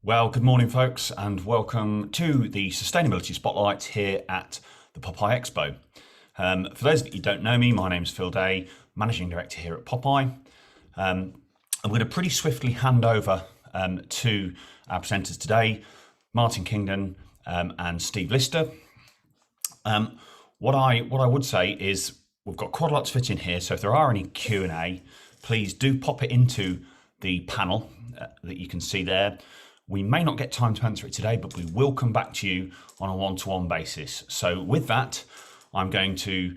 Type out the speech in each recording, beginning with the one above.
Well, good morning, folks, and welcome to the Sustainability Spotlight here at the POPAI Expo. For those of you who don't know me, my name's Phil Day, Managing Director here at POPAI. I'm going to pretty swiftly hand over to our presenters today, Martin Kingdon and Steve Lister. What I would say is we've got quite a lot to fit in here, so if there are any Q&A, please do pop it into the panel that you can see there. We may not get time to answer it today, but we will come back to you on a one-to-one basis. So with that, I'm going to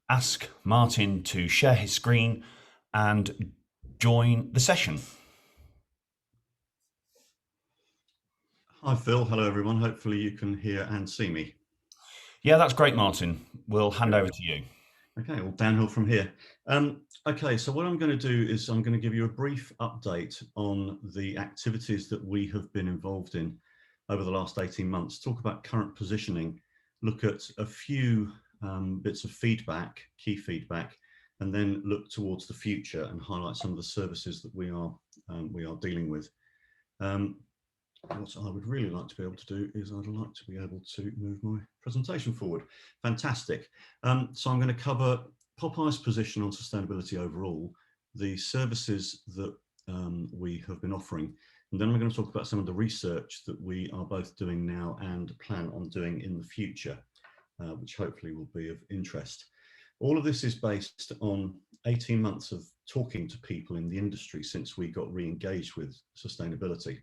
ask Martin to share his screen and join the session. Hi Phil, hello everyone. Hopefully you can hear and see me. Yeah, that's great, Martin. We'll hand over to you. Okay, well, downhill from here. Okay, so what I'm going to do is I'm going to give you a brief update on the activities that we have been involved in over the last 18 months, talk about current positioning, look at a few bits of feedback, key feedback, and then look towards the future and highlight some of the services that we are dealing with. What I would really like to be able to do is I'd like to be able to move my presentation forward. Fantastic. So I'm going to cover POPAI's position on sustainability overall, the services that we have been offering, and then we're going to talk about some of the research that we are both doing now and plan on doing in the future, which hopefully will be of interest. All of this is based on 18 months of talking to people in the industry since we got re-engaged with sustainability.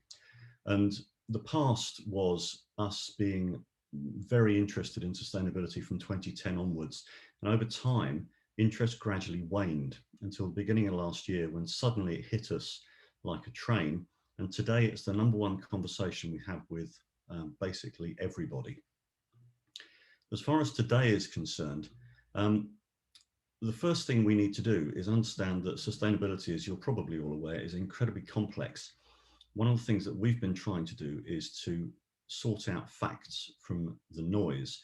And the past was us being very interested in sustainability from 2010 onwards. And over time, interest gradually waned until the beginning of last year when suddenly it hit us like a train. And today it's the #1 conversation we have with basically everybody. As far as today is concerned, the first thing we need to do is understand that sustainability, as you're probably all aware, is incredibly complex. One of the things that we've been trying to do is to sort out facts from the noise.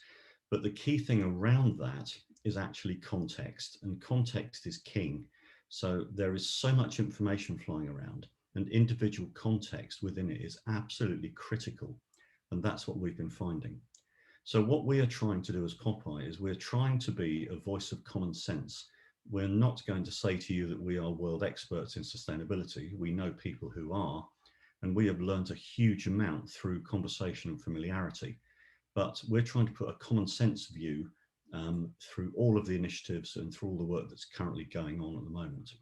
But the key thing around that is actually context, and context is king. So there is so much information flying around, and individual context within it is absolutely critical. And that's what we've been finding. So what we are trying to do as POPAI is we're trying to be a voice of common sense. We're not going to say to you that we are world experts in sustainability. We know people who are. And we have learned a huge amount through conversation and familiarity. But we're trying to put a common sense view through all of the initiatives and through all the work that's currently going on at the moment.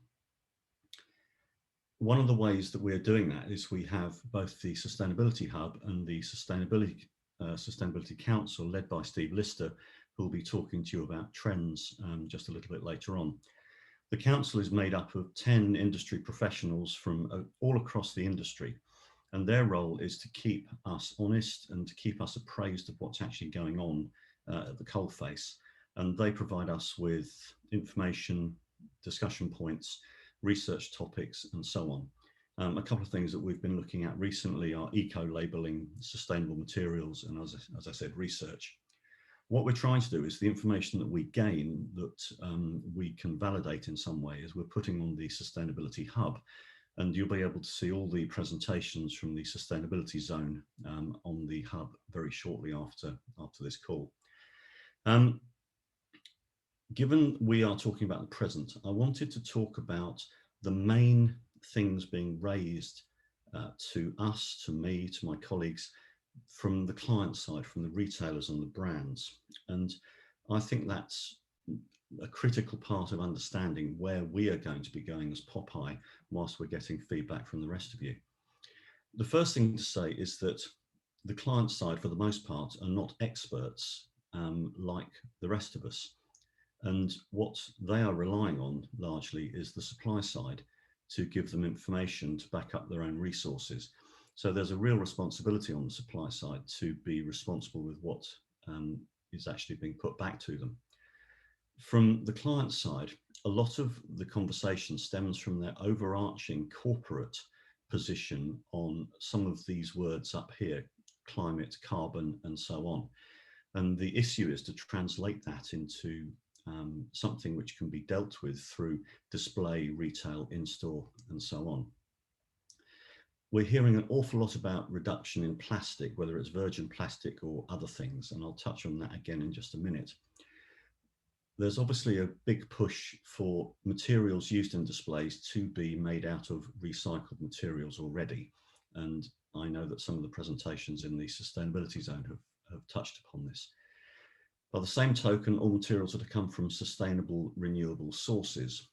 One of the ways that we're doing that is we have both the Sustainability Hub and the Sustainability Council, led by Steve Lister, who will be talking to you about trends just a little bit later on. The council is made up of 10 industry professionals from all across the industry, and their role is to keep us honest and to keep us appraised of what's actually going on at the coalface. And they provide us with information, discussion points, research topics, and so on. A couple of things that we've been looking at recently are eco-labelling, sustainable materials, and as I said, research. What we're trying to do is the information that we gain that we can validate in some way is we're putting on the Sustainability Hub, and you'll be able to see all the presentations from the Sustainability Zone on the Hub very shortly after this call. Given we are talking about the present, I wanted to talk about the main things being raised to us, to me, to my colleagues, from the client side, from the retailers and the brands. And I think that's a critical part of understanding where we are going to be going as POPAI whilst we're getting feedback from the rest of you. The first thing to say is that the client side, for the most part, are not experts like the rest of us. And what they are relying on largely is the supply side to give them information to back up their own resources. So there's a real responsibility on the supply side to be responsible with what is actually being put back to them. From the client side, a lot of the conversation stems from their overarching corporate position on some of these words up here: climate, carbon, and so on. And the issue is to translate that into something which can be dealt with through display, retail, in-store, and so on. we're hearing an awful lot about reduction in plastic, whether it's virgin plastic or other things, and I'll touch on that again in just a minute. There's obviously a big push for materials used in displays to be made out of recycled materials already. And I know that some of the presentations in the sustainability zone have touched upon this. By the same token, all materials that have come from sustainable, renewable sources.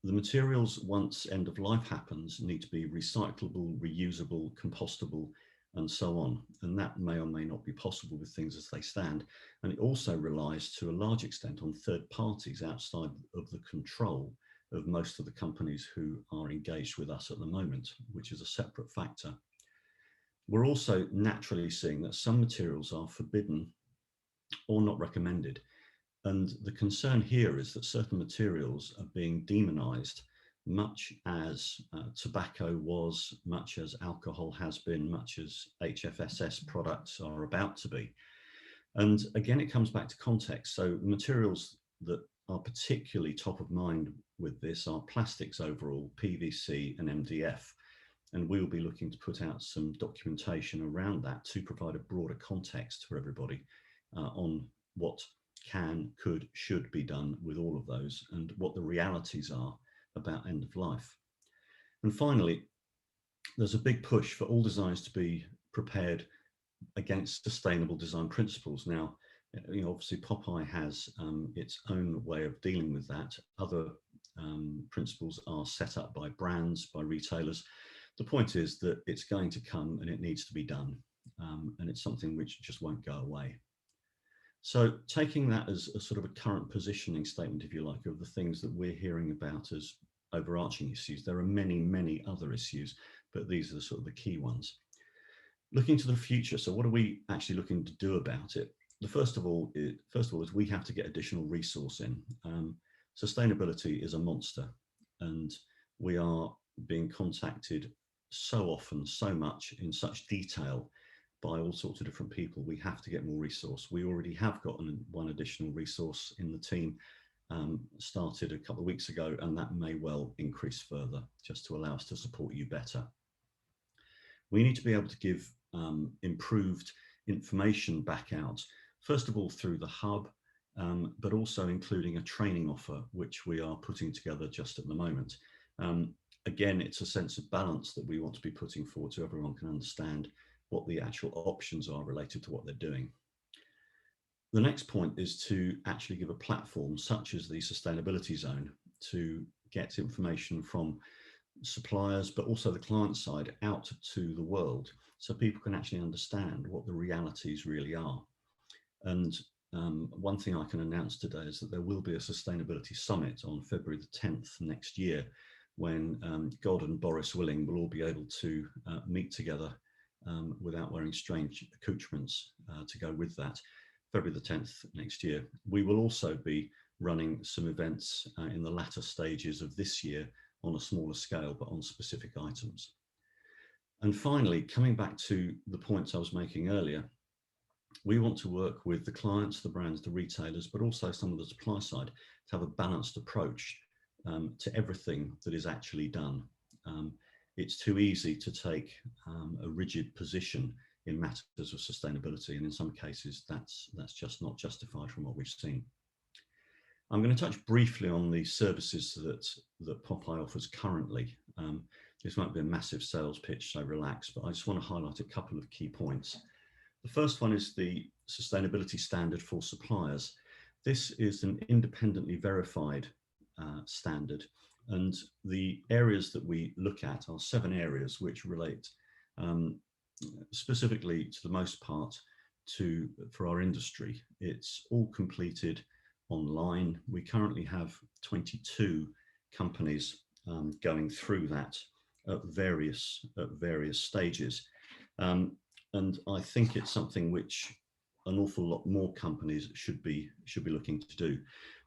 The materials, once end of life happens, need to be recyclable, reusable, compostable, and so on. And that may or may not be possible with things as they stand. And it also relies to a large extent on third parties outside of the control of most of the companies who are engaged with us at the moment, which is a separate factor. We're also naturally seeing that some materials are forbidden or not recommended. And the concern here is that certain materials are being demonized, much as tobacco was, much as alcohol has been, much as HFSS products are about to be. And again, it comes back to context. So the materials that are particularly top of mind with this are plastics overall, PVC and MDF. And we'll be looking to put out some documentation around that to provide a broader context for everybody on what can, could, should be done with all of those and what the realities are about end of life. And finally, there's a big push for all designs to be prepared against sustainable design principles. Now, you know, obviously POPAI has its own way of dealing with that. Other principles are set up by brands, by retailers. The point is that it's going to come and it needs to be done. And it's something which just won't go away. So taking that as a sort of a current positioning statement, if you like, of the things that we're hearing about as overarching issues, there are many, many other issues, but these are the sort of the key ones. Looking to the future, so what are we actually looking to do about it? The first of all is we have to get additional resource in. Sustainability is a monster, and we are being contacted so often, so much, in such detail by all sorts of different people. We have to get more resource. We already have got one additional resource in the team, started a couple of weeks ago, and that may well increase further just to allow us to support you better. We need to be able to give improved information back out, first of all through the hub, but also including a training offer, which we are putting together just at the moment. Again, it's a sense of balance that we want to be putting forward so everyone can understand what the actual options are related to what they're doing. The next point is to actually give a platform such as the sustainability zone to get information from suppliers, but also the client side out to the world so people can actually understand what the realities really are. And one thing I can announce today is that there will be a sustainability summit on February the 10th next year, when God and Boris willing, we'll all be able to meet together without wearing strange accoutrements to go with that. February the 10th next year. We will also be running some events in the latter stages of this year on a smaller scale, but on specific items. And finally, coming back to the points I was making earlier, we want to work with the clients, the brands, the retailers, but also some of the supply side to have a balanced approach to everything that is actually done. It's too easy to take a rigid position in matters of sustainability, and in some cases that's just not justified from what we've seen. I'm going to touch briefly on the services that POPAI offers currently. This won't be a massive sales pitch, so relax, but I just want to highlight a couple of key points. The first one is the Sustainability Standard for suppliers. This is an independently verified standard, and the areas that we look at are 7 areas which relate specifically, to the most part, for our industry. It's all completed online. We currently have 22 companies going through that at various stages, and I think it's something which an awful lot more companies should be looking to do.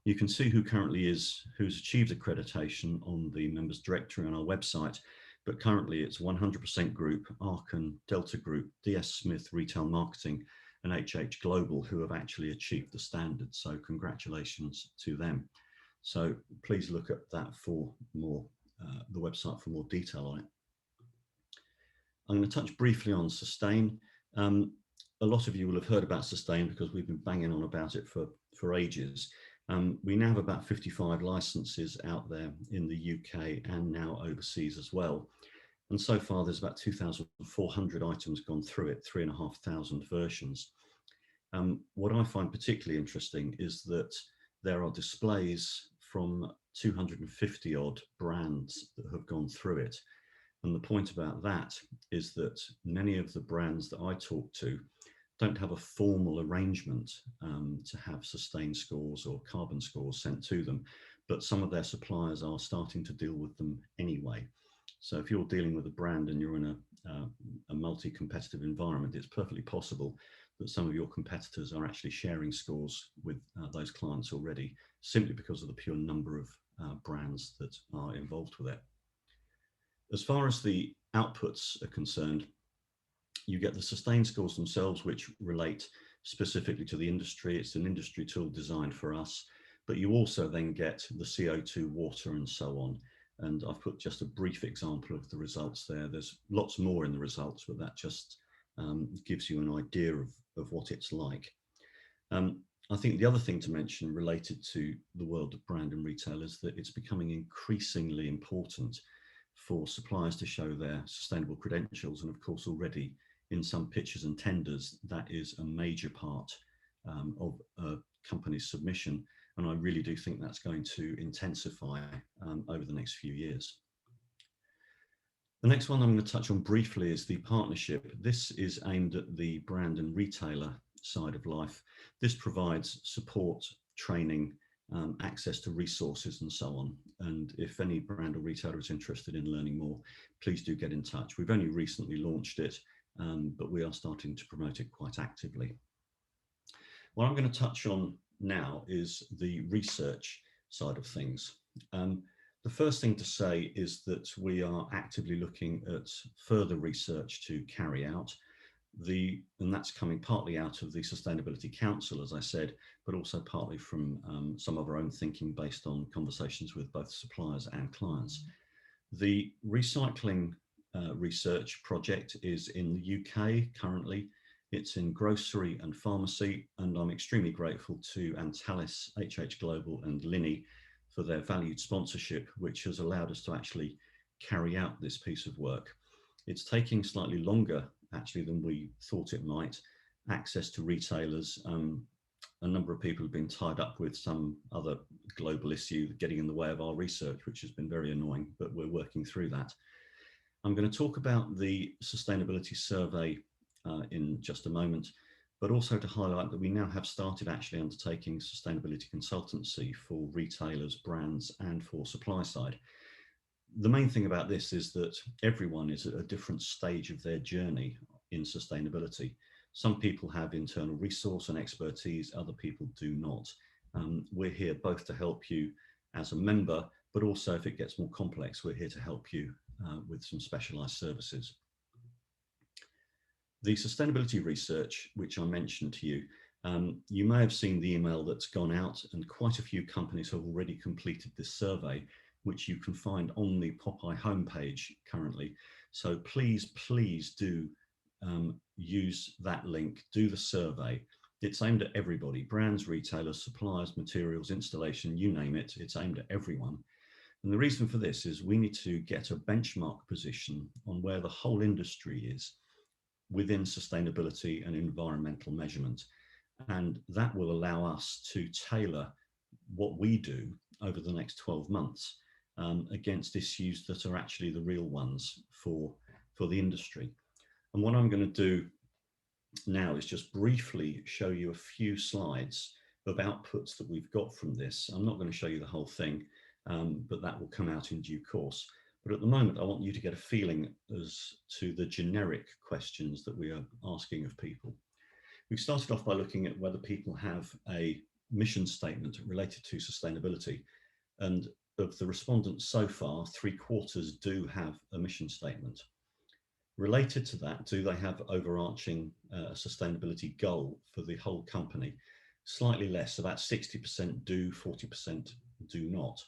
You can see who's achieved accreditation on the members directory on our website, but currently it's 100% Group, Arkan, Delta Group, DS Smith Retail Marketing, and HH Global who have actually achieved the standard. So congratulations to them. So please look at that for more, the website for more detail on it. I'm going to touch briefly on Sustain. A lot of you will have heard about Sustain because we've been banging on about it for ages. We now have about 55 licenses out there in the UK and now overseas as well. And so far there's about 2,400 items gone through it, 3,500 versions. What I find particularly interesting is that there are displays from 250 odd brands that have gone through it. And the point about that is that many of the brands that I talk to don't have a formal arrangement to have sustain scores or carbon scores sent to them, but some of their suppliers are starting to deal with them anyway. So if you're dealing with a brand and you're in a multi-competitive environment, it's perfectly possible that some of your competitors are actually sharing scores with those clients already, simply because of the pure number of brands that are involved with it. As far as the outputs are concerned, you get the sustain scores themselves, which relate specifically to the industry. It's an industry tool designed for us, but you also then get the CO2, water, and so on. And I've put just a brief example of the results there. There's lots more in the results, but that just gives you an idea of what it's like. I think the other thing to mention related to the world of brand and retail is that it's becoming increasingly important for suppliers to show their sustainable credentials. And of course, already in some pitches and tenders, that is a major part of a company's submission. And I really do think that's going to intensify over the next few years. The next one I'm going to touch on briefly is the partnership. This is aimed at the brand and retailer side of life. This provides support, training, access to resources and so on. And if any brand or retailer is interested in learning more, please do get in touch. We've only recently launched it, but we are starting to promote it quite actively. What I'm going to touch on now is the research side of things. The first thing to say is that we are actively looking at further research to carry out. And that's coming partly out of the Sustainability Council, as I said, but also partly from some of our own thinking based on conversations with both suppliers and clients. The recycling research project is in the UK currently. It's in grocery and pharmacy, and I'm extremely grateful to Antalis, HH Global and Linny for their valued sponsorship, which has allowed us to actually carry out this piece of work. It's taking slightly longer actually than we thought it might. Access to retailers, a number of people have been tied up with some other global issue getting in the way of our research, which has been very annoying, but we're working through that. I'm going to talk about the sustainability survey in just a moment, but also to highlight that we now have started actually undertaking sustainability consultancy for retailers, brands, and for supply side. The main thing about this is that everyone is at a different stage of their journey in sustainability. Some people have internal resource and expertise, other people do not. We're here both to help you as a member, but also if it gets more complex, we're here to help you with some specialized services. The sustainability research, which I mentioned to you, you may have seen the email that's gone out, and quite a few companies have already completed this survey, which you can find on the POPAI homepage currently. So please do use that link, do the survey. It's aimed at everybody, brands, retailers, suppliers, materials, installation, you name it, it's aimed at everyone. And the reason for this is we need to get a benchmark position on where the whole industry is within sustainability and environmental measurement. And that will allow us to tailor what we do over the next 12 months against issues that are actually the real ones for the industry. And what I'm going to do now is just briefly show you a few slides of outputs that we've got from this. I'm not going to show you the whole thing, but that will come out in due course. But at the moment, I want you to get a feeling as to the generic questions that we are asking of people. We've started off by looking at whether people have a mission statement related to sustainability. And of the respondents so far, 3/4 do have a mission statement. Related to that, do they have overarching sustainability goal for the whole company? Slightly less, about 60% do, 40% do not.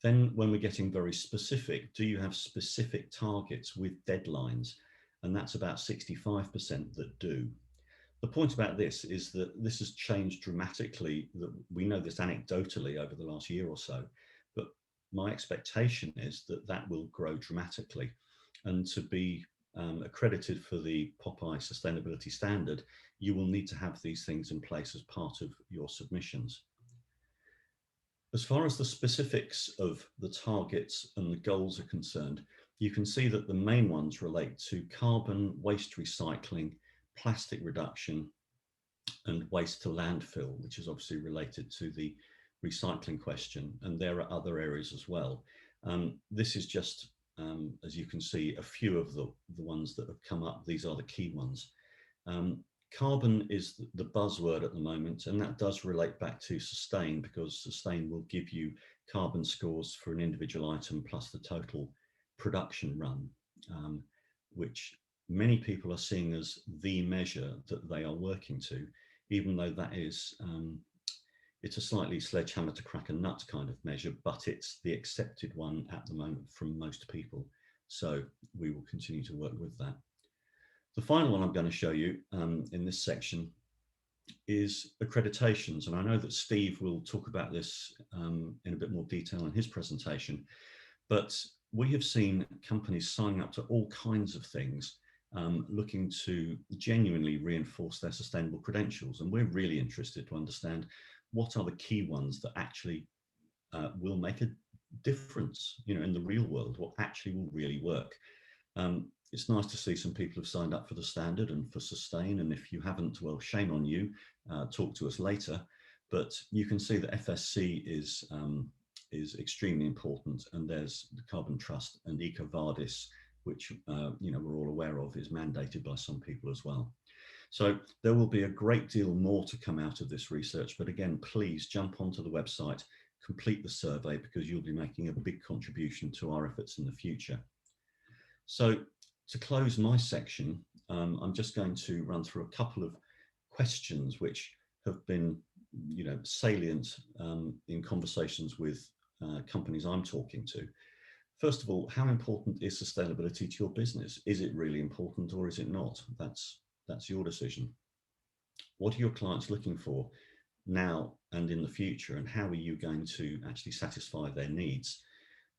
Then when we're getting very specific, do you have specific targets with deadlines? and that's about 65% that do. The point about this is that this has changed dramatically. That we know this anecdotally over the last year or so, but my expectation is that that will grow dramatically. And to be accredited for the POPAI Sustainability Standard, you will need to have these things in place as part of your submissions. As far as the specifics of the targets and the goals are concerned, you can see that the main ones relate to carbon, waste recycling, plastic reduction, and waste to landfill, which is obviously related to the recycling question. And there are other areas as well. This is just, as you can see, a few of the ones that have come up. These are the key ones. Carbon is the buzzword at the moment, and that does relate back to sustain, because sustain will give you carbon scores for an individual item plus the total production run, which many people are seeing as the measure that they are working to, even though that is, it's a slightly sledgehammer to crack a nut kind of measure, but it's the accepted one at the moment from most people. So we will continue to work with that. The final one I'm going to show you in this section is accreditations. And I know that Steve will talk about this in a bit more detail in his presentation, but we have seen companies signing up to all kinds of things, looking to genuinely reinforce their sustainable credentials. And we're really interested to understand what are the key ones that actually will make a difference, in the real world, what actually will really work. It's nice to see some people have signed up for the standard and for sustain. And if you haven't, well, shame on you. Talk to us later. But you can see that FSC is extremely important. And there's the Carbon Trust and EcoVadis, which we're all aware of, is mandated by some people as well. So there will be a great deal more to come out of this research. But again, please jump onto the website, complete the survey, because you'll be making a big contribution to our efforts in the future. So to close my section, I'm just going to run through a couple of questions which have been, salient in conversations with companies I'm talking to. First of all, how important is sustainability to your business? Is it really important or is it not? That's your decision. What are your clients looking for now and in the future, and how are you going to actually satisfy their needs?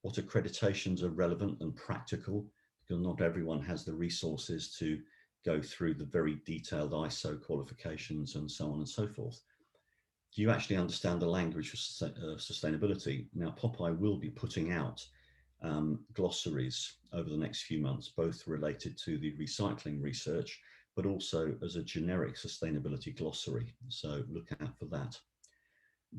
What accreditations are relevant and practical? Because not everyone has the resources to go through the very detailed ISO qualifications and so on and so forth. Do you actually understand the language of sustainability? Now, POPAI will be putting out glossaries over the next few months, both related to the recycling research, but also as a generic sustainability glossary. So look out for that.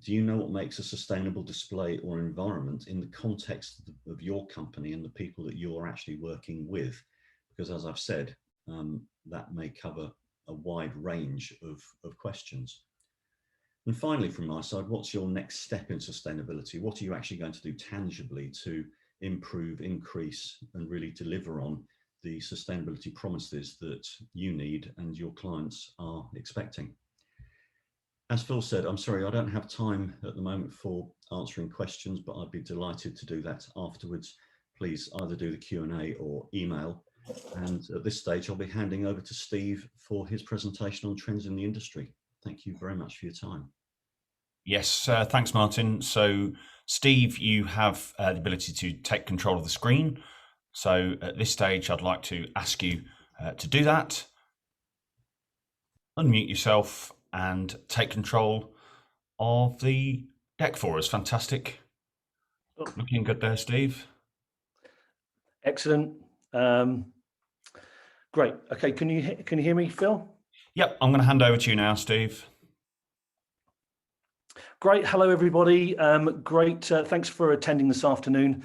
Do you know what makes a sustainable display or environment in the context of your company and the people that you're actually working with? Because as I've said, that may cover a wide range of questions. And finally, from my side, what's your next step in sustainability? What are you actually going to do tangibly to improve, increase, and really deliver on the sustainability promises that you need and your clients are expecting? As Phil said, I'm sorry, I don't have time at the moment for answering questions, but I'd be delighted to do that afterwards. Please either do the Q&A or email. And at this stage, I'll be handing over to Steve for his presentation on trends in the industry. Thank you very much for your time. Yes, thanks, Martin. So, Steve, you have the ability to take control of the screen. So at this stage, I'd like to ask you to do that. Unmute yourself and take control of the deck for us. Fantastic. Looking good there, Steve. Excellent. Great. Okay, can you hear me, Phil? Yep, I'm going to hand over to you now, Steve. Great. Hello, everybody. Great. Thanks for attending this afternoon.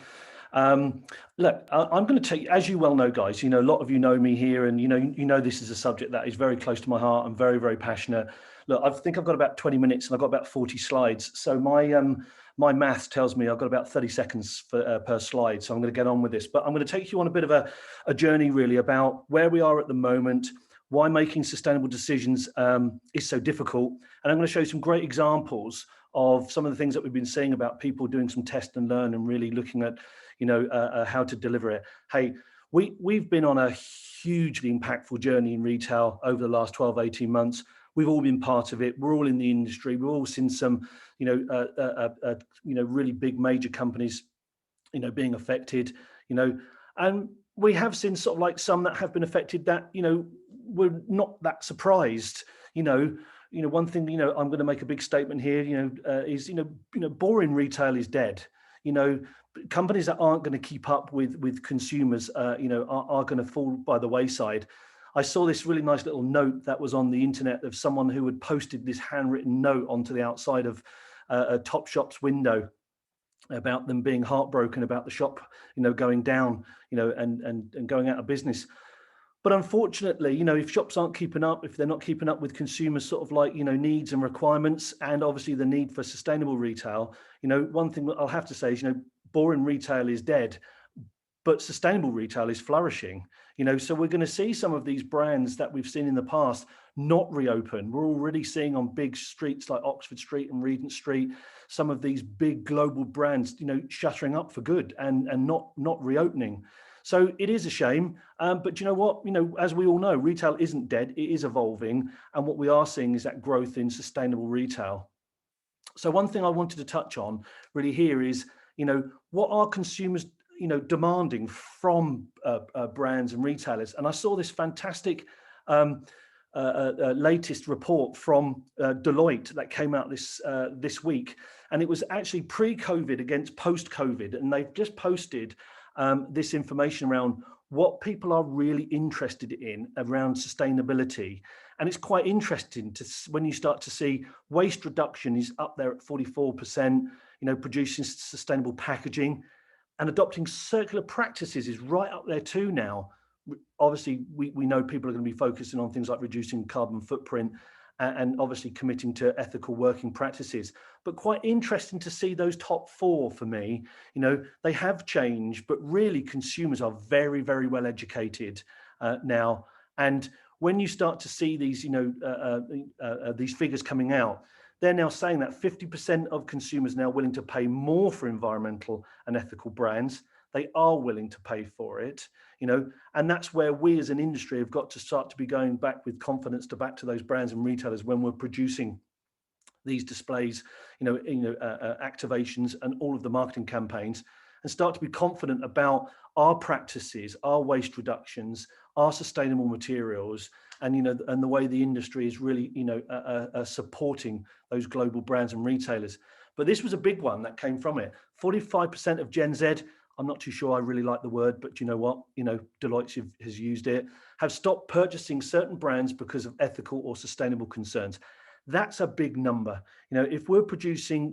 Look, I'm going to take, as you well know, guys, a lot of you know me here, and you know this is a subject that is very close to my heart. I'm very, very passionate. Look, I think I've got about 20 minutes and I've got about 40 slides. So my math tells me I've got about 30 seconds per slide. So I'm going to get on with this, but I'm going to take you on a bit of a journey really about where we are at the moment, why making sustainable decisions is so difficult. And I'm going to show you some great examples of some of the things that we've been seeing about people doing some test and learn and really looking at, how to deliver it. Hey, we've been on a hugely impactful journey in retail over the last 12, 18 months. We've all been part of it. We're all in the industry. We've all seen some, really big major companies, being affected, and we have seen sort of like some that have been affected that, we're not that surprised. One thing, I'm going to make a big statement here, is, boring retail is dead. Companies that aren't going to keep up with consumers, are going to fall by the wayside. I saw this really nice little note that was on the internet of someone who had posted this handwritten note onto the outside of a Topshop's window about them being heartbroken about the shop, going down, and going out of business. But unfortunately, if shops aren't keeping up, if they're not keeping up with consumers' sort of like, needs and requirements, and obviously the need for sustainable retail, one thing that I'll have to say is, boring retail is dead, but sustainable retail is flourishing. So we're going to see some of these brands that we've seen in the past not reopen. We're already seeing on big streets like Oxford Street and Regent Street, some of these big global brands, shuttering up for good and not reopening. So it is a shame, but you know what? As we all know, retail isn't dead; it is evolving, and what we are seeing is that growth in sustainable retail. So one thing I wanted to touch on really here is, what are consumers, demanding from brands and retailers? And I saw this fantastic latest report from Deloitte that came out this week, and it was actually pre-COVID against post-COVID, and they've just posted this information around what people are really interested in around sustainability. And it's quite interesting when you start to see waste reduction is up there at 44%, producing sustainable packaging, and adopting circular practices is right up there too now. Obviously, we know people are going to be focusing on things like reducing carbon footprint and obviously committing to ethical working practices. But quite interesting to see those top four for me. They have changed, but really consumers are very, very well educated now. And when you start to see these, these figures coming out, they're now saying that 50% of consumers now willing to pay more for environmental and ethical brands. They are willing to pay for it, and that's where we as an industry have got to start to be going back with confidence back to those brands and retailers when we're producing these displays, activations and all of the marketing campaigns, and start to be confident about our practices, our waste reductions, our sustainable materials, and and the way the industry is really supporting those global brands and retailers. But this was a big one that came from it. 45% of Gen Z, I'm not too sure I really like the word, but you know what? Deloitte has used it, have stopped purchasing certain brands because of ethical or sustainable concerns. That's a big number. If we're producing,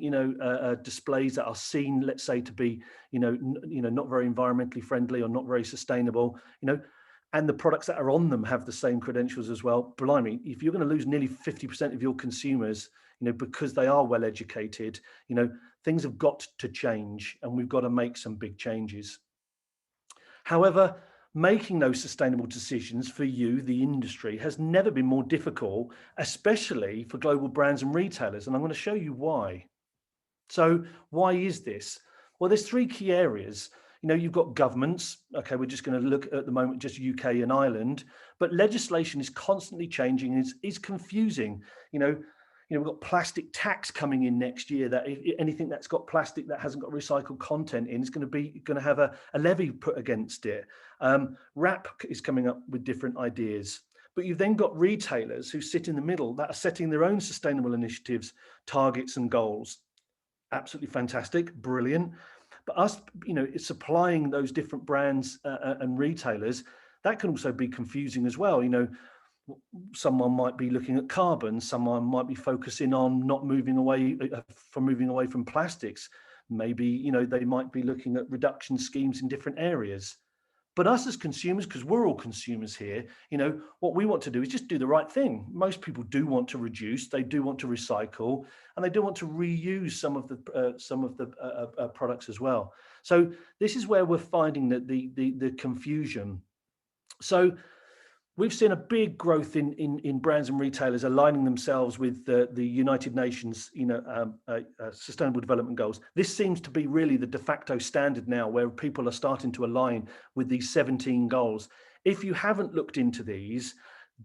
displays that are seen, let's say, to be, not very environmentally friendly or not very sustainable, and the products that are on them have the same credentials as well, blimey, if you're going to lose nearly 50% of your consumers, because they are well educated, things have got to change, and we've got to make some big changes. However, making those sustainable decisions for you, the industry, has never been more difficult, especially for global brands and retailers. And I'm going to show you why. So why is this? Well, there's three key areas. You've got governments. Okay, we're just going to look at the moment just UK and Ireland, but legislation is constantly changing and is confusing. We've got plastic tax coming in next year, that anything that's got plastic that hasn't got recycled content in is going to have a levy put against it. RAP is coming up with different ideas. But you've then got retailers who sit in the middle that are setting their own sustainable initiatives, targets and goals. Absolutely fantastic, brilliant. But us, supplying those different brands and retailers, that can also be confusing as well. Someone might be looking at carbon, someone might be focusing on not moving away from plastics. Maybe, they might be looking at reduction schemes in different areas. But us as consumers, because we're all consumers here, what we want to do is just do the right thing. Most people do want to reduce, they do want to recycle, and they do want to reuse some of the products as well. So this is where we're finding that the confusion. So we've seen a big growth in brands and retailers aligning themselves with the United Nations, Sustainable Development Goals. This seems to be really the de facto standard now, where people are starting to align with these 17 goals. If you haven't looked into these,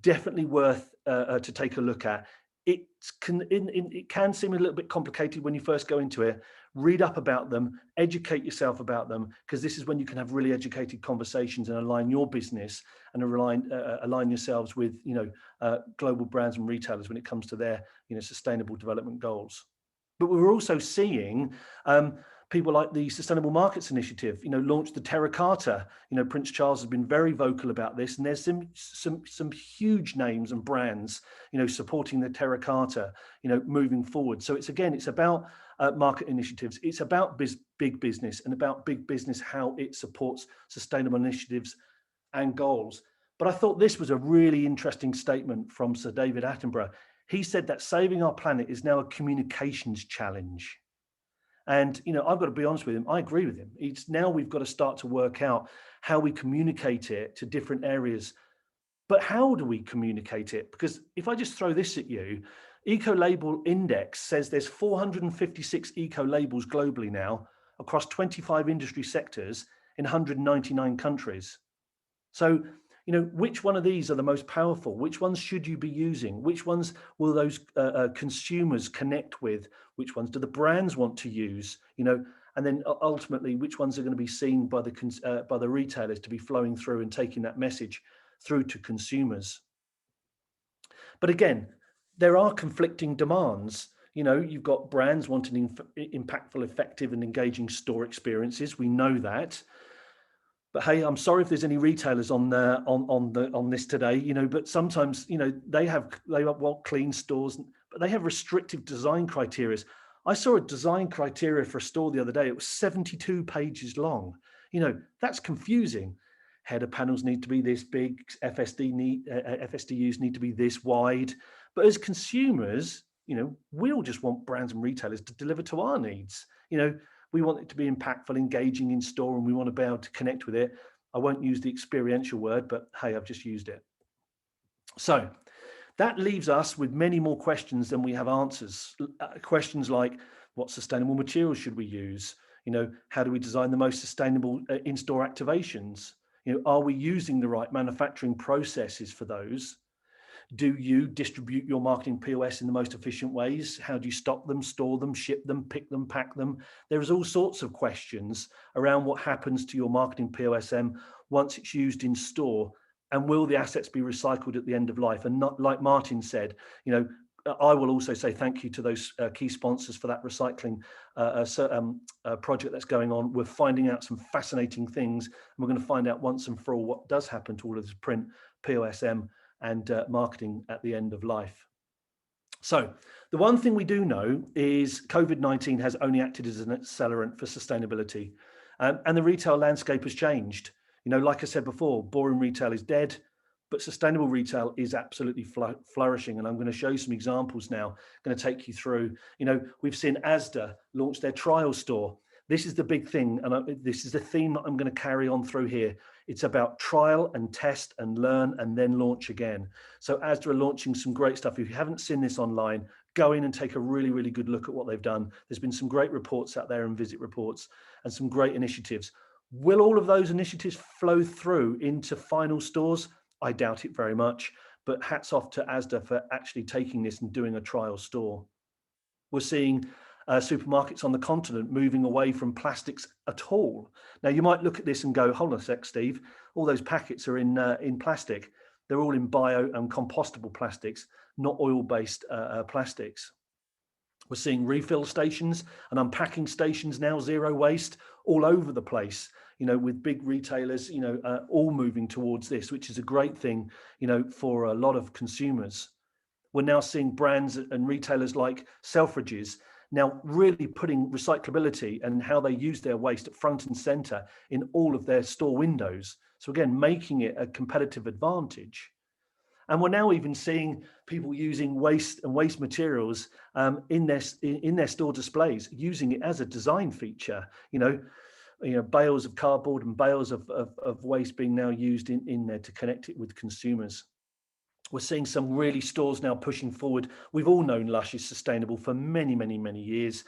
definitely worth to take a look at. It can seem a little bit complicated when you first go into it. Read up about them, educate yourself about them, because this is when you can have really educated conversations and align your business and align yourselves with global brands and retailers when it comes to their sustainable development goals. But we're also seeing people like the Sustainable Markets Initiative, launched the Terra Carta. Prince Charles has been very vocal about this, and there's some huge names and brands, supporting the Terra Carta, moving forward. So it's about market initiatives. It's about big business, and about big business, how it supports sustainable initiatives and goals. But I thought this was a really interesting statement from Sir David Attenborough. He said that saving our planet is now a communications challenge. And, I've got to be honest with him, I agree with him. It's now we've got to start to work out how we communicate it to different areas. But how do we communicate it? Because if I just throw this at you, Eco-Label Index says there's 456 eco-labels globally now across 25 industry sectors in 199 countries. So, which one of these are the most powerful? Which ones should you be using? Which ones will those consumers connect with? Which ones do the brands want to use? And then ultimately, which ones are going to be seen by the retailers to be flowing through and taking that message through to consumers? But again, there are conflicting demands. You've got brands wanting impactful, effective, and engaging store experiences. We know that. But hey, I'm sorry if there's any retailers on this today, but sometimes, they want clean stores, but they have restrictive design criteria. I saw a design criteria for a store the other day. It was 72 pages long. That's confusing. Header panels need to be this big, FSDUs need to be this wide. But as consumers, we all just want brands and retailers to deliver to our needs. We want it to be impactful, engaging in store, and we want to be able to connect with it. I won't use the experiential word, but hey, I've just used it. So that leaves us with many more questions than we have answers. Questions like, what sustainable materials should we use? How do we design the most sustainable in-store activations? Are we using the right manufacturing processes for those? Do you distribute your marketing POS in the most efficient ways? How do you stock them, store them, ship them, pick them, pack them? There's all sorts of questions around what happens to your marketing POSM once it's used in store, and will the assets be recycled at the end of life? And not like Martin said, I will also say thank you to those key sponsors for that recycling project that's going on. We're finding out some fascinating things, and we're going to find out once and for all what does happen to all of this print, POSM, and marketing at the end of life. So the one thing we do know is COVID-19 has only acted as an accelerant for sustainability, and the retail landscape has changed. Like I said before, boring retail is dead, but sustainable retail is absolutely flourishing. And I'm going to show you some examples now. I'm going to take you through. We've seen Asda launch their trial store. This is the big thing, and this is the theme that I'm going to carry on through here. It's about trial and test and learn and then launch again. So Asda are launching some great stuff. If you haven't seen this online, go in and take a really, really good look at what they've done. There's been some great reports out there and visit reports and some great initiatives. Will all of those initiatives flow through into final stores? I doubt it very much, but hats off to Asda for actually taking this and doing a trial store. We're seeing supermarkets on the continent moving away from plastics at all. Now, you might look at this and go, hold on a sec, Steve, all those packets are in plastic. They're all in bio and compostable plastics, not oil-based plastics. We're seeing refill stations and unpacking stations now, zero waste, all over the place, with big retailers, all moving towards this, which is a great thing, for a lot of consumers. We're now seeing brands and retailers like Selfridges now really putting recyclability and how they use their waste at front and center in all of their store windows. So again, making it a competitive advantage. And we're now even seeing people using waste and waste materials in their store displays, using it as a design feature. bales of cardboard and bales of waste being now used in there to connect it with consumers. We're seeing some really stores now pushing forward. We've all known Lush is sustainable for many, many, many years,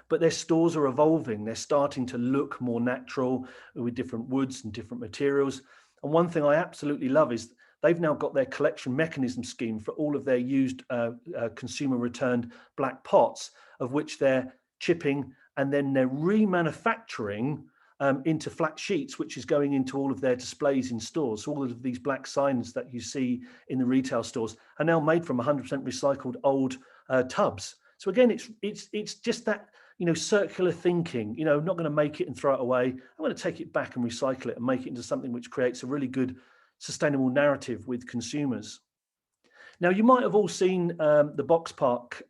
but their stores are evolving. They're starting to look more natural with different woods and different materials. And one thing I absolutely love is they've now got their collection mechanism scheme for all of their used consumer returned black pots, of which they're chipping and then they're remanufacturing into flat sheets, which is going into all of their displays in stores. So all of these black signs that you see in the retail stores are now made from 100% recycled old tubs. So again, it's just that circular thinking. I'm not going to make it and throw it away. I'm going to take it back and recycle it and make it into something which creates a really good sustainable narrative with consumers. Now, you might have all seen the Box Park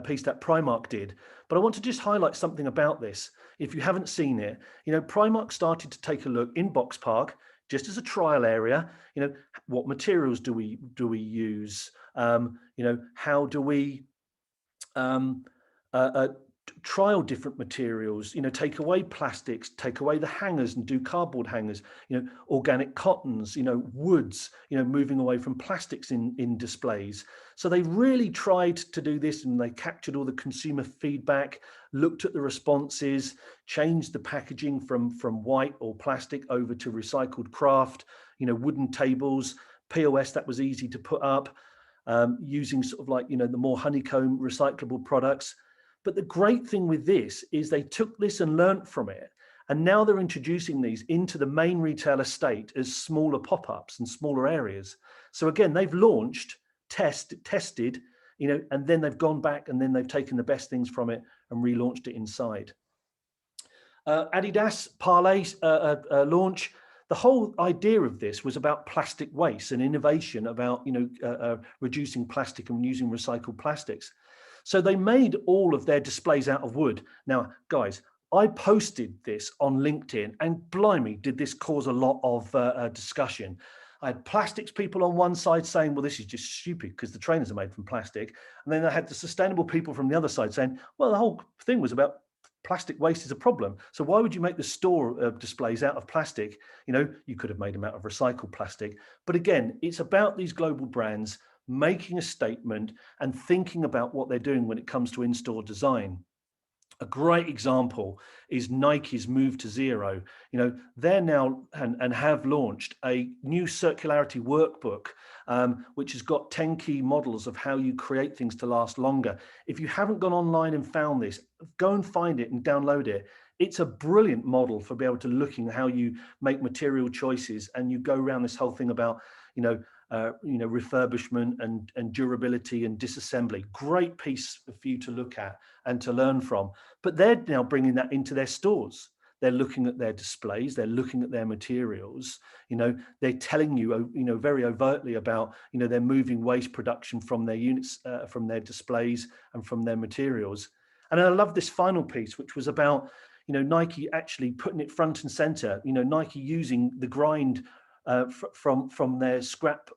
piece that Primark did, but I want to just highlight something about this. If you haven't seen it, Primark started to take a look in Box Park just as a trial area. What materials do we use? How do we trial different materials, take away plastics, take away the hangers and do cardboard hangers, organic cottons, woods, moving away from plastics in displays. So they really tried to do this, and they captured all the consumer feedback, looked at the responses, changed the packaging from white or plastic over to recycled craft, wooden tables, POS that was easy to put up, using sort of like, the more honeycomb recyclable products. But the great thing with this is they took this and learnt from it, and now they're introducing these into the main retail estate as smaller pop-ups and smaller areas. So again, they've launched, tested, and then they've gone back and then they've taken the best things from it and relaunched it inside. Adidas Parlay launch. The whole idea of this was about plastic waste and innovation about reducing plastic and using recycled plastics. So they made all of their displays out of wood. Now, guys, I posted this on LinkedIn, and blimey, did this cause a lot of discussion. I had plastics people on one side saying, well, this is just stupid because the trainers are made from plastic. And then I had the sustainable people from the other side saying, well, the whole thing was about plastic waste is a problem. So why would you make the store displays out of plastic? You could have made them out of recycled plastic. But again, it's about these global brands making a statement and thinking about what they're doing when it comes to in-store design. A great example is Nike's move to zero. They're now and have launched a new circularity workbook, which has got 10 key models of how you create things to last longer. If you haven't gone online and found this, go and find it and download it. It's a brilliant model for being able to looking at how you make material choices, and you go around this whole thing about, refurbishment and durability and disassembly. Great piece for you to look at and to learn from. But they're now bringing that into their stores. They're looking at their displays. They're looking at their materials. They're telling you, very overtly about, they're moving waste production from their units, from their displays and from their materials. And I love this final piece, which was about, Nike actually putting it front and center. Nike using the grind from their scrap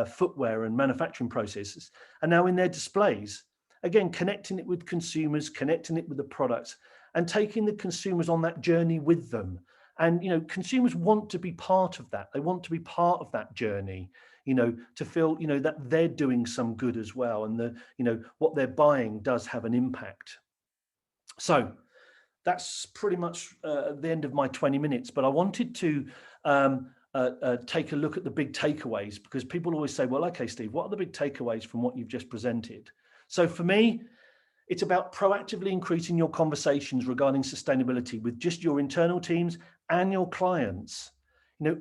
footwear and manufacturing processes, and now in their displays, again, connecting it with consumers, connecting it with the products, and taking the consumers on that journey with them. And consumers want to be part of that. They want to be part of that journey, to feel that they're doing some good as well, and what they're buying does have an impact. So that's pretty much the end of my 20 minutes, but I wanted to take a look at the big takeaways, because people always say, well, okay, Steve, what are the big takeaways from what you've just presented? So for me, it's about proactively increasing your conversations regarding sustainability with just your internal teams and your clients.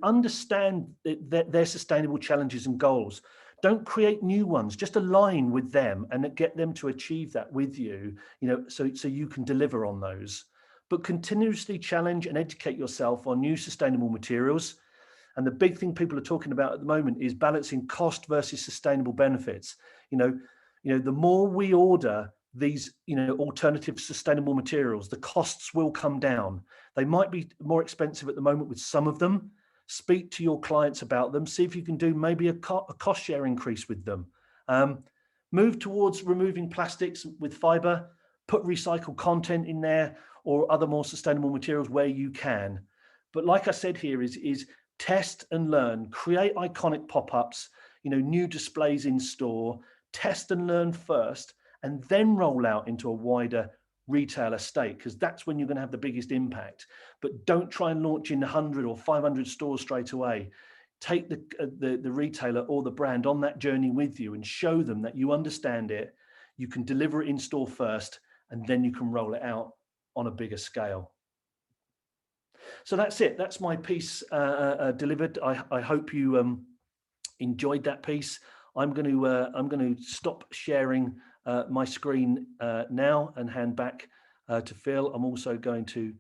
Understand their sustainable challenges and goals. Don't create new ones, just align with them and get them to achieve that with you, so you can deliver on those. But continuously challenge and educate yourself on new sustainable materials. And the big thing people are talking about at the moment is balancing cost versus sustainable benefits. The more we order these, alternative sustainable materials, the costs will come down. They might be more expensive at the moment with some of them. Speak to your clients about them. See if you can do maybe a cost share increase with them. Move towards removing plastics with fiber. put recycled content in there or other more sustainable materials where you can. But like I said here is test and learn, create iconic pop-ups, new displays in store, test and learn first, and then roll out into a wider retail estate, because that's when you're going to have the biggest impact. But don't try and launch in 100 or 500 stores straight away. Take the retailer or the brand on that journey with you and show them that you understand it, you can deliver it in store first, and then you can roll it out on a bigger scale. So that's it. That's my piece delivered. I hope you enjoyed that piece. I'm going to stop sharing my screen now and hand back to Phil. I'm also going to.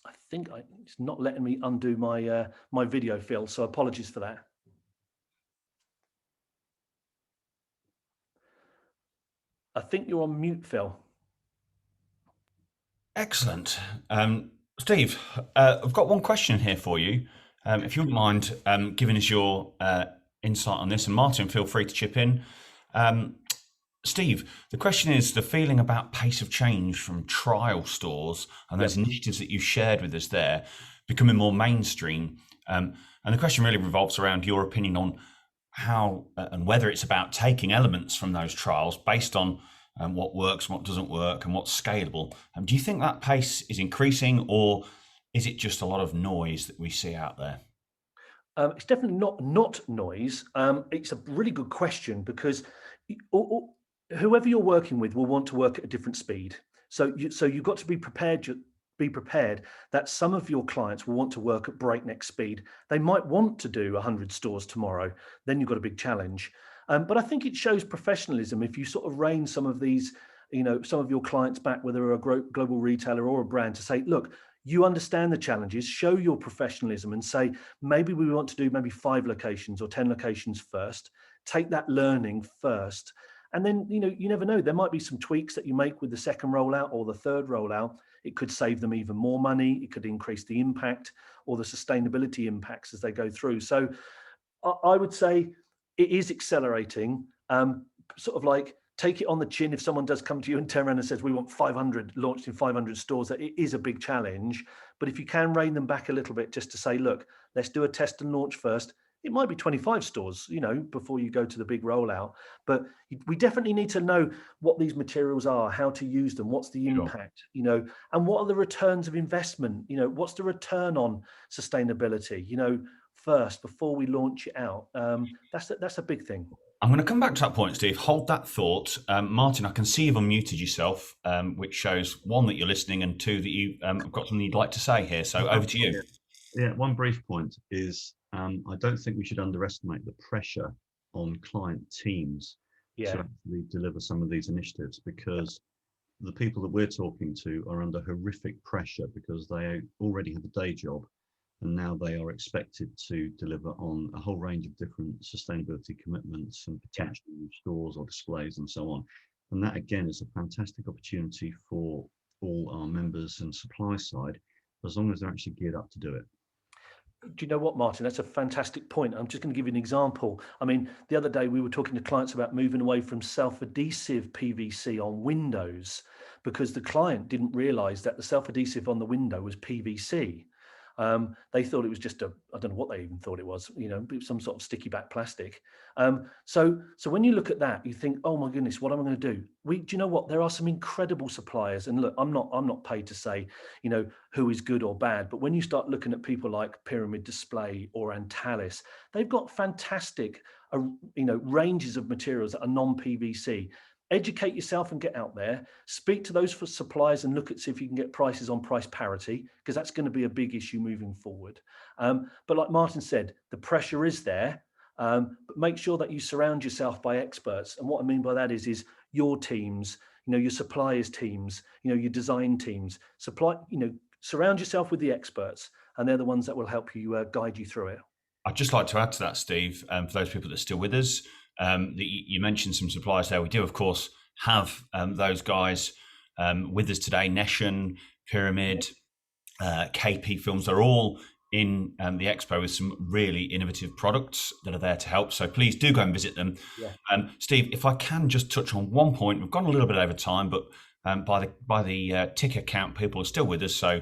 I think it's not letting me undo my my video, Phil. So apologies for that. I think you're on mute, Phil. Excellent. Steve, I've got one question here for you. If you wouldn't mind giving us your insight on this, and Martin, feel free to chip in. Steve, the question is the feeling about pace of change from trial stores and those initiatives that you shared with us there becoming more mainstream. And the question really revolves around your opinion on how and whether it's about taking elements from those trials based on what works, what doesn't work, and what's scalable. Do you think that pace is increasing, or is it just a lot of noise that we see out there? It's definitely not noise. It's a really good question, because whoever you're working with will want to work at a different speed. So you've got to be prepared that some of your clients will want to work at breakneck speed. They might want to do 100 stores tomorrow. Then you've got a big challenge. But I think it shows professionalism if you sort of rein some of these, some of your clients back, whether they're a global retailer or a brand, to say, look, you understand the challenges, show your professionalism and say, maybe we want to do maybe 5 locations or 10 locations first, take that learning first. And then, you never know, there might be some tweaks that you make with the second rollout or the third rollout. It could save them even more money. It could increase the impact or the sustainability impacts as they go through. So I would say it is accelerating, sort of like take it on the chin. If someone does come to you and turn around and says, we want 500 launched in 500 stores, that it is a big challenge. But if you can rein them back a little bit, just to say, look, let's do a test and launch first. It might be 25 stores, before you go to the big rollout. But we definitely need to know what these materials are, how to use them, what's the impact, and what are the returns of investment, what's the return on sustainability, first before we launch it out. That's a big thing. I'm going to come back to that point, Steve. Hold that thought. Martin, I can see you've unmuted yourself, which shows, 1, that you're listening, and 2, that you have got something you'd like to say here. So over to you. Yeah, one brief point is I don't think we should underestimate the pressure on client teams to actually deliver some of these initiatives, because the people that we're talking to are under horrific pressure because they already have a day job, and now they are expected to deliver on a whole range of different sustainability commitments and potential new stores or displays and so on. And that, again, is a fantastic opportunity for all our members and supply side, as long as they're actually geared up to do it. Do you know what, Martin? That's a fantastic point. I'm just going to give you an example. I mean, the other day we were talking to clients about moving away from self-adhesive PVC on windows, because the client didn't realize that the self-adhesive on the window was PVC. They thought it was just I don't know what they even thought it was, some sort of sticky back plastic. So when you look at that, you think, oh my goodness, what am I going to do? Do you know what? There are some incredible suppliers, and look, I'm not paid to say, who is good or bad, but when you start looking at people like Pyramid Display or Antalis, they've got fantastic, ranges of materials that are non-PVC. Educate yourself and get out there, speak to those suppliers and look at see if you can get prices on price parity, because that's going to be a big issue moving forward. But like Martin said, the pressure is there, but make sure that you surround yourself by experts. And what I mean by that is your teams, your suppliers teams, your design teams, surround yourself with the experts, and they're the ones that will help you guide you through it. I'd just like to add to that, Steve, for those people that are still with us, you mentioned some suppliers there. We do, of course, have those guys with us today. Neshan, Pyramid, KP Films, they're all in the expo with some really innovative products that are there to help. So please do go and visit them. Yeah. Steve, if I can just touch on one point, we've gone a little bit over time, but by the ticker count, people are still with us. So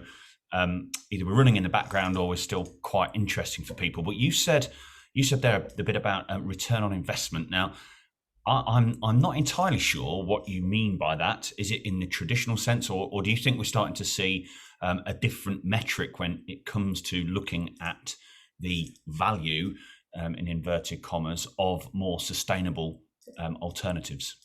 either we're running in the background or we're still quite interesting for people. But you said there the bit about return on investment. Now, I'm not entirely sure what you mean by that. Is it in the traditional sense, or do you think we're starting to see a different metric when it comes to looking at the value, in inverted commas, of more sustainable alternatives?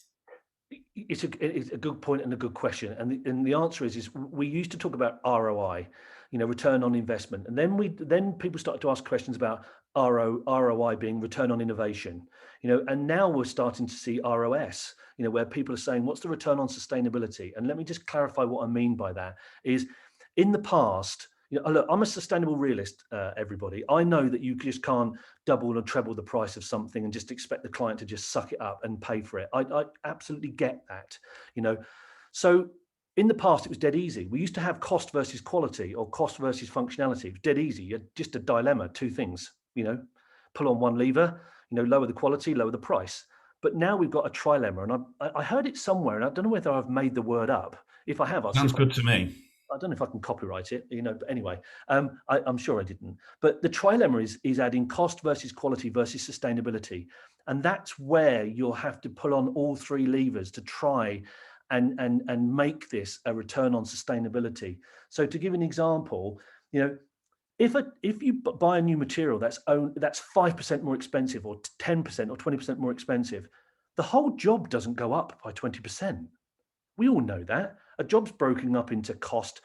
It's a good point and a good question, and the answer is we used to talk about ROI, return on investment, and then people started to ask questions about ROI being return on innovation, and now we're starting to see ROS, where people are saying, what's the return on sustainability? And let me just clarify what I mean by that is, in the past, look, I'm a sustainable realist, everybody. I know that you just can't double or treble the price of something and just expect the client to just suck it up and pay for it. I absolutely get that, So in the past, it was dead easy. We used to have cost versus quality or cost versus functionality. It was dead easy. You had just a dilemma, two things, pull on one lever, lower the quality, lower the price. But now we've got a trilemma, and I heard it somewhere, and I don't know whether I've made the word up. If I have, Sounds good to me. I don't know if I can copyright it, but anyway, I'm sure I didn't. But the trilemma is adding cost versus quality versus sustainability. And that's where you'll have to pull on all three levers to try and make this a return on sustainability. So to give an example, if you buy a new material that's 5% more expensive or 10% or 20% more expensive, the whole job doesn't go up by 20%. We all know that. A job's broken up into cost,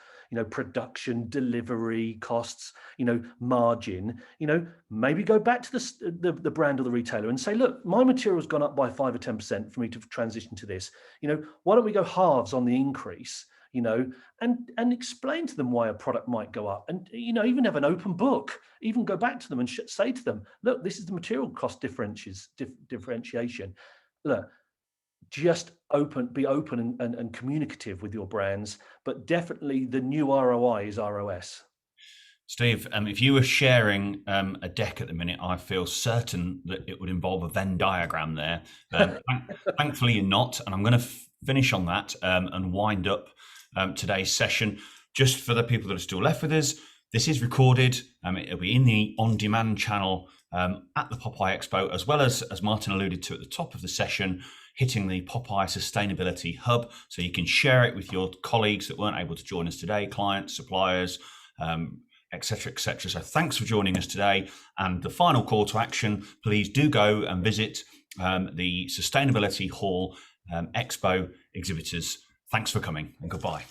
production, delivery costs, margin, maybe go back to the brand or the retailer and say, look, my material's gone up by 5 or 10% for me to transition to this. Why don't we go halves on the increase, and explain to them why a product might go up, and, even have an open book, even go back to them and say to them, look, this is the material cost differentiation. Look, just be open and communicative with your brands, but definitely the new ROI is ROS. Steve, if you were sharing a deck at the minute, I feel certain that it would involve a Venn diagram there. Thankfully, you're not, and I'm going to finish on that and wind up today's session. Just for the people that are still left with us, this is recorded. It'll be in the on-demand channel at the POPAI Expo, as well as Martin alluded to at the top of the session, hitting the POPAI Sustainability Hub, so you can share it with your colleagues that weren't able to join us today, clients, suppliers, etc., etc. So thanks for joining us today. And the final call to action, please do go and visit the Sustainability Hall Expo exhibitors. Thanks for coming, and goodbye.